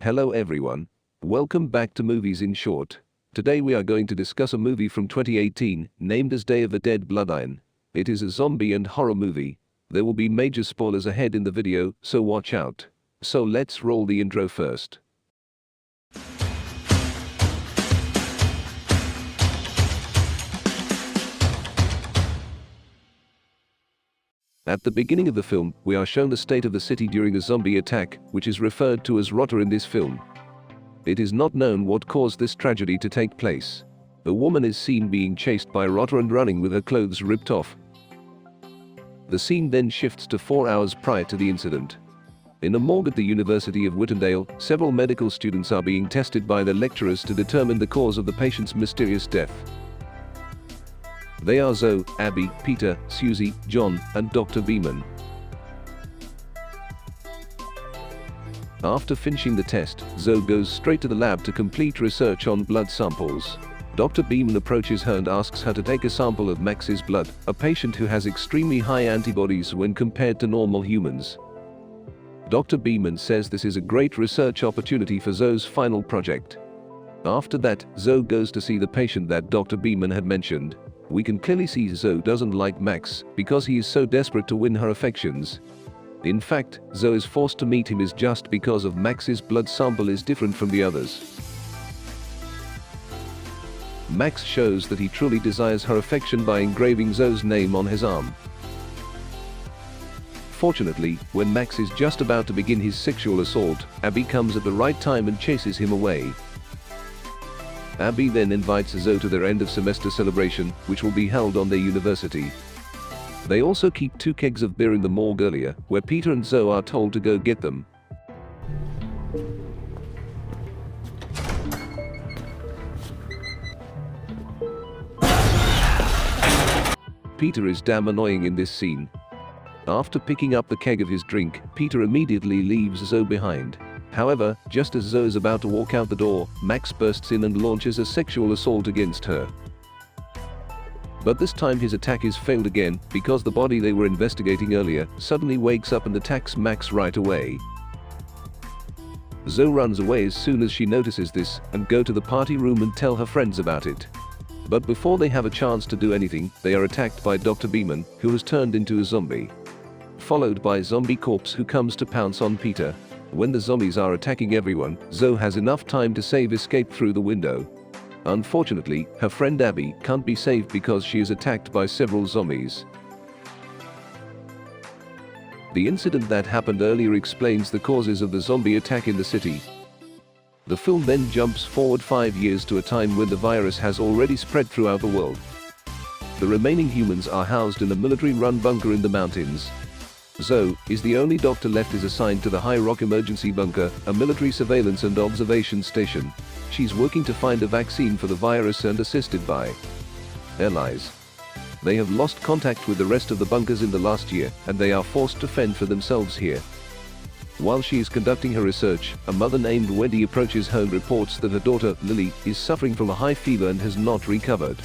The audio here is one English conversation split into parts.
Hello everyone. Welcome back to Movies in Short. Today we are going to discuss a movie from 2018 named as Day of the Dead Bloodline. It is a zombie and horror movie. There will be major spoilers ahead in the video, so watch out. So let's roll the intro first. At the beginning of the film, we are shown the state of the city during a zombie attack, which is referred to as Rotter in this film. It is not known what caused this tragedy to take place. A woman is seen being chased by a rotter and running with her clothes ripped off. The scene then shifts to 4 hours prior to the incident. In a morgue at the University of Whitendale, several medical students are being tested by their lecturers to determine the cause of the patient's mysterious death. They are Zoe, Abby, Peter, Susie, John, and Dr. Beeman. After finishing the test, Zoe goes straight to the lab to complete research on blood samples. Dr. Beeman approaches her and asks her to take a sample of Max's blood, a patient who has extremely high antibodies when compared to normal humans. Dr. Beeman says this is a great research opportunity for Zoe's final project. After that, Zoe goes to see the patient that Dr. Beeman had mentioned. We can clearly see Zoe doesn't like Max because he is so desperate to win her affections. In fact, Zoe is forced to meet him is just because of Max's blood sample is different from the others. Max shows that he truly desires her affection by engraving Zoe's name on his arm. Fortunately, when Max is just about to begin his sexual assault, Abby comes at the right time and chases him away. Abby then invites Zoe to their end of semester celebration, which will be held on their university. They also keep 2 kegs of beer in the morgue earlier, where Peter and Zoe are told to go get them. Peter is damn annoying in this scene. After picking up the keg of his drink, Peter immediately leaves Zoe behind. However, just as Zoe is about to walk out the door, Max bursts in and launches a sexual assault against her. But this time his attack is failed again because the body they were investigating earlier suddenly wakes up and attacks Max right away. Zoe runs away as soon as she notices this and go to the party room and tell her friends about it. But before they have a chance to do anything, they are attacked by Dr. Beeman, who has turned into a zombie. Followed by Zombie Corpse, who comes to pounce on Peter. When the zombies are attacking everyone, Zoe has enough time to escape through the window. Unfortunately, her friend Abby can't be saved because she is attacked by several zombies. The incident that happened earlier explains the causes of the zombie attack in the city. The film then jumps forward 5 years to a time when the virus has already spread throughout the world. The remaining humans are housed in a military-run bunker in the mountains. Zoe is the only doctor left is assigned to the High Rock Emergency Bunker, a military surveillance and observation station. She's working to find a vaccine for the virus and assisted by allies. They have lost contact with the rest of the bunkers in the last year, and they are forced to fend for themselves here. While she is conducting her research, a mother named Wendy approaches her and reports that her daughter, Lily, is suffering from a high fever and has not recovered.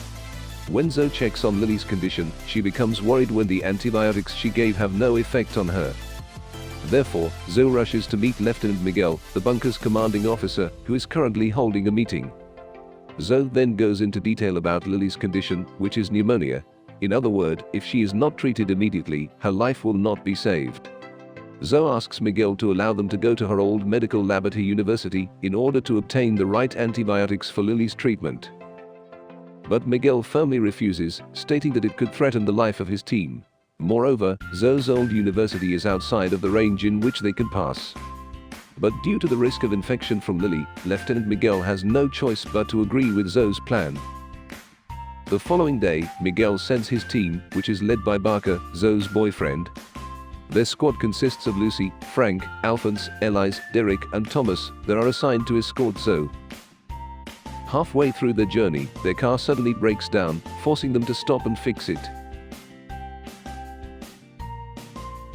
When Zoe checks on Lily's condition, she becomes worried when the antibiotics she gave have no effect on her. Therefore, Zoe rushes to meet Lieutenant Miguel, the bunker's commanding officer, who is currently holding a meeting. Zoe then goes into detail about Lily's condition, which is pneumonia. In other words, if she is not treated immediately, her life will not be saved. Zoe asks Miguel to allow them to go to her old medical lab at her university in order to obtain the right antibiotics for Lily's treatment. But Miguel firmly refuses, stating that it could threaten the life of his team. Moreover, Zoe's old university is outside of the range in which they can pass. But due to the risk of infection from Lily, Lieutenant Miguel has no choice but to agree with Zoe's plan. The following day, Miguel sends his team, which is led by Barker, Zoe's boyfriend. Their squad consists of Lucy, Frank, Alphonse, Elise, Derek, and Thomas that are assigned to escort Zoe. Halfway through their journey, their car suddenly breaks down, forcing them to stop and fix it.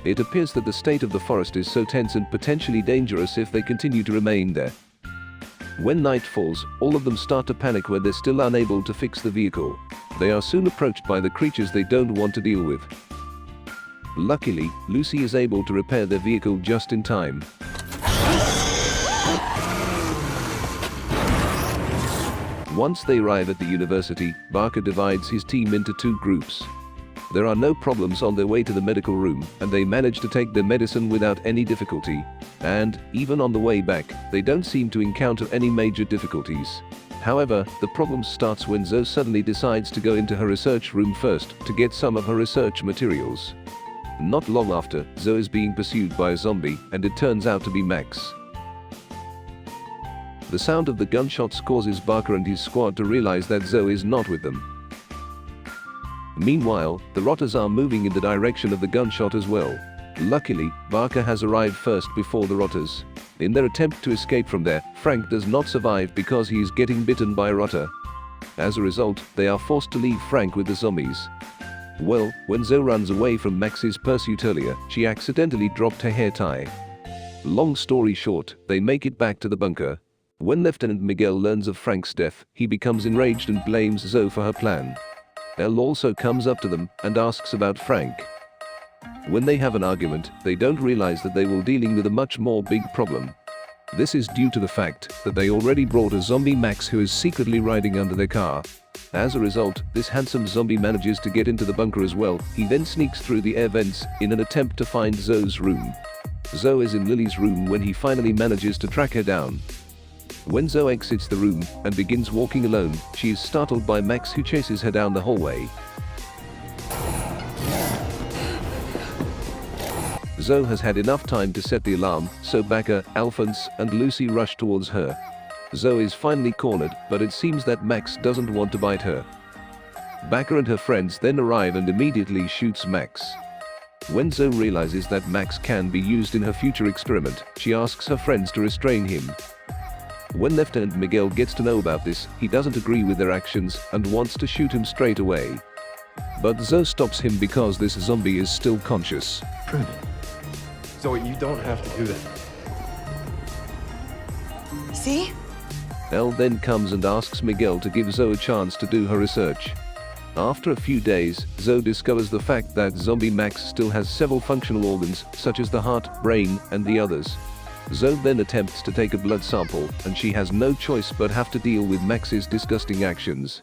It appears that the state of the forest is so tense and potentially dangerous if they continue to remain there. When night falls, all of them start to panic when they're still unable to fix the vehicle. They are soon approached by the creatures they don't want to deal with. Luckily, Lucy is able to repair their vehicle just in time. Once they arrive at the university, Barker divides his team into two groups. There are no problems on their way to the medical room, and they manage to take their medicine without any difficulty. And, even on the way back, they don't seem to encounter any major difficulties. However, the problem starts when Zoe suddenly decides to go into her research room first to get some of her research materials. Not long after, Zoe is being pursued by a zombie, and it turns out to be Max. The sound of the gunshots causes Barker and his squad to realize that Zoe is not with them. Meanwhile, the rotters are moving in the direction of the gunshot as well. Luckily, Barker has arrived first before the rotters. In their attempt to escape from there, Frank does not survive because he is getting bitten by a rotter. As a result, they are forced to leave Frank with the zombies. Well, when Zoe runs away from Max's pursuit earlier, she accidentally dropped her hair tie. Long story short, they make it back to the bunker. When Lieutenant Miguel learns of Frank's death, he becomes enraged and blames Zoe for her plan. Elle also comes up to them and asks about Frank. When they have an argument, they don't realize that they will dealing with a much more big problem. This is due to the fact that they already brought a zombie Max who is secretly riding under their car. As a result, this handsome zombie manages to get into the bunker as well. He then sneaks through the air vents in an attempt to find Zoe's room. Zoe is in Lily's room when he finally manages to track her down. When Zoe exits the room and begins walking alone, she is startled by Max, who chases her down the hallway. Zoe has had enough time to set the alarm, so Barker, Alphonse, and Lucy rush towards her. Zoe is finally cornered, but it seems that Max doesn't want to bite her. Barker and her friends then arrive and immediately shoots Max. When Zoe realizes that Max can be used in her future experiment, she asks her friends to restrain him. When Lieutenant Miguel gets to know about this, he doesn't agree with their actions and wants to shoot him straight away. But Zoe stops him because this zombie is still conscious. Prove it. So you don't have to do that. See? Elle then comes and asks Miguel to give Zoe a chance to do her research. After a few days, Zoe discovers the fact that zombie Max still has several functional organs, such as the heart, brain, and the others. Zoe then attempts to take a blood sample, and she has no choice but have to deal with Max's disgusting actions.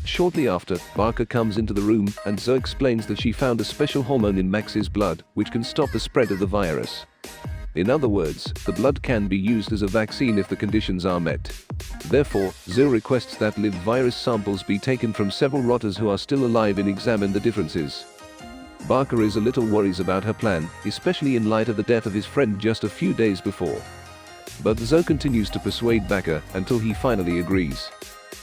Shortly after, Barker comes into the room, and Zoe explains that she found a special hormone in Max's blood, which can stop the spread of the virus. In other words, the blood can be used as a vaccine if the conditions are met. Therefore, Zoe requests that live virus samples be taken from several rotters who are still alive and examine the differences. Barker is a little worried about her plan, especially in light of the death of his friend just a few days before. But Zoe continues to persuade Barker until he finally agrees.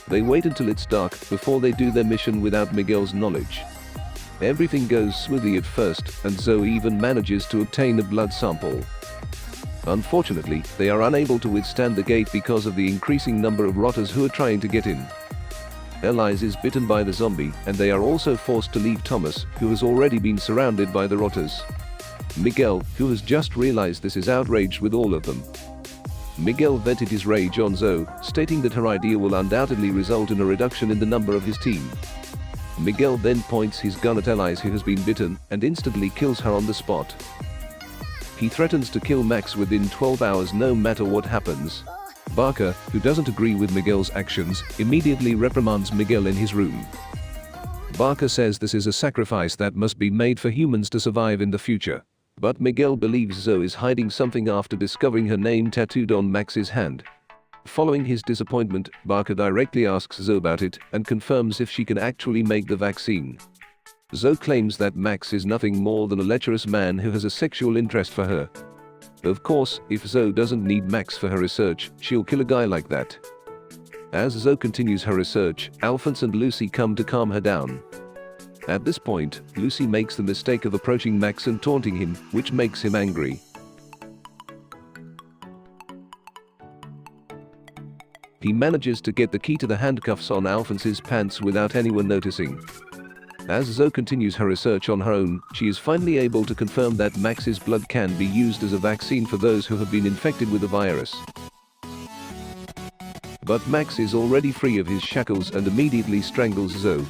They wait until it's dark before they do their mission without Miguel's knowledge. Everything goes smoothly at first, and Zoe even manages to obtain a blood sample. Unfortunately, they are unable to withstand the gate because of the increasing number of rotters who are trying to get in. Elise is bitten by the zombie, and they are also forced to leave Thomas, who has already been surrounded by the rotters. Miguel, who has just realized this, is outraged with all of them. Miguel vented his rage on Zoe, stating that her idea will undoubtedly result in a reduction in the number of his team. Miguel then points his gun at Elise, who has been bitten, and instantly kills her on the spot. He threatens to kill Max within 12 hours no matter what happens. Barker, who doesn't agree with Miguel's actions, immediately reprimands Miguel in his room. Barker says this is a sacrifice that must be made for humans to survive in the future. But Miguel believes Zoe is hiding something after discovering her name tattooed on Max's hand. Following his disappointment, Barker directly asks Zoe about it and confirms if she can actually make the vaccine. Zoe claims that Max is nothing more than a lecherous man who has a sexual interest for her. Of course, if Zoe doesn't need Max for her research, she'll kill a guy like that. As Zoe continues her research, Alphonse and Lucy come to calm her down. At this point, Lucy makes the mistake of approaching Max and taunting him, which makes him angry. He manages to get the key to the handcuffs on Alphonse's pants without anyone noticing. As Zoe continues her research on her own, she is finally able to confirm that Max's blood can be used as a vaccine for those who have been infected with the virus. But Max is already free of his shackles and immediately strangles Zoe.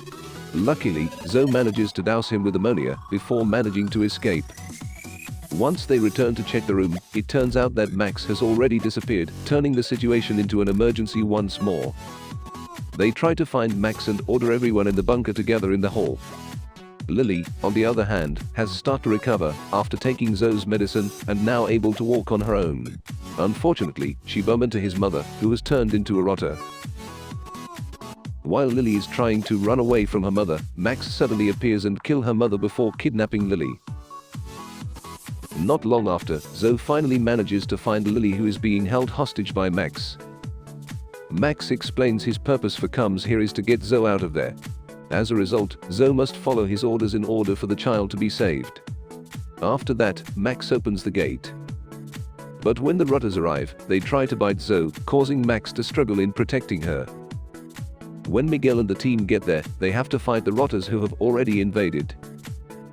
Luckily, Zoe manages to douse him with ammonia before managing to escape. Once they return to check the room, it turns out that Max has already disappeared, turning the situation into an emergency once more. They try to find Max and order everyone in the bunker together in the hall. Lily, on the other hand, has started to recover after taking Zoe's medicine and now able to walk on her own. Unfortunately, she bumped into his mother, who has turned into a rotter. While Lily is trying to run away from her mother, Max suddenly appears and kills her mother before kidnapping Lily. Not long after, Zoe finally manages to find Lily, who is being held hostage by Max. Max explains his purpose for comes here is to get Zoe out of there. As a result, Zoe must follow his orders in order for the child to be saved. After that, Max opens the gate. But when the rotters arrive, they try to bite Zoe, causing Max to struggle in protecting her. When Miguel and the team get there, they have to fight the rotters who have already invaded.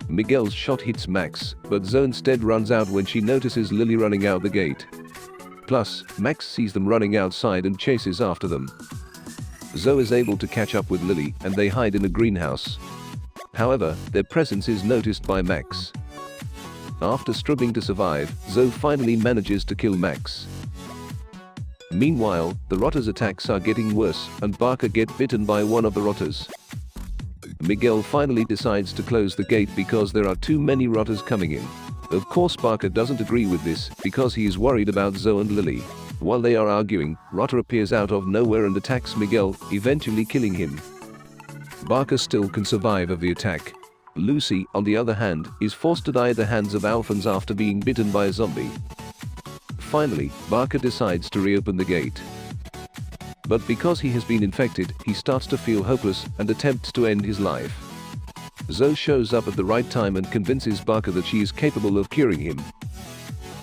Miguel's shot hits Max, but Zoe instead runs out when she notices Lily running out the gate. Plus, Max sees them running outside and chases after them. Zoe is able to catch up with Lily and they hide in a greenhouse. However, their presence is noticed by Max. After struggling to survive, Zoe finally manages to kill Max. Meanwhile, the rotters' attacks are getting worse and Barker gets bitten by one of the rotters. Miguel finally decides to close the gate because there are too many rotters coming in. Of course, Barker doesn't agree with this because he is worried about Zoe and Lily. While they are arguing, Rotter appears out of nowhere and attacks Miguel, eventually killing him. Barker still can survive of the attack. Lucy, on the other hand, is forced to die at the hands of Alphonse after being bitten by a zombie. Finally, Barker decides to reopen the gate. But because he has been infected, he starts to feel hopeless and attempts to end his life. Zoe shows up at the right time and convinces Barker that she is capable of curing him.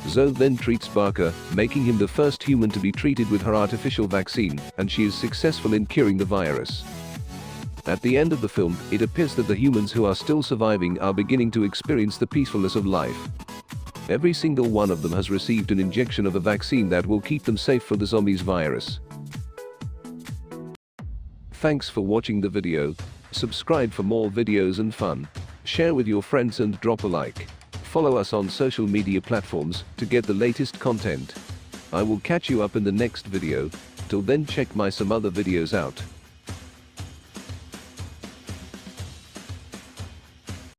Zoe then treats Barker, making him the first human to be treated with her artificial vaccine, and she is successful in curing the virus. At the end of the film, it appears that the humans who are still surviving are beginning to experience the peacefulness of life. Every single one of them has received an injection of a vaccine that will keep them safe from the zombies virus. Thanks for watching the video. Subscribe for more videos and fun. Share with your friends and drop a like. Follow us on social media platforms to get the latest content. I will catch you up in the next video. Till then, check my some other videos out.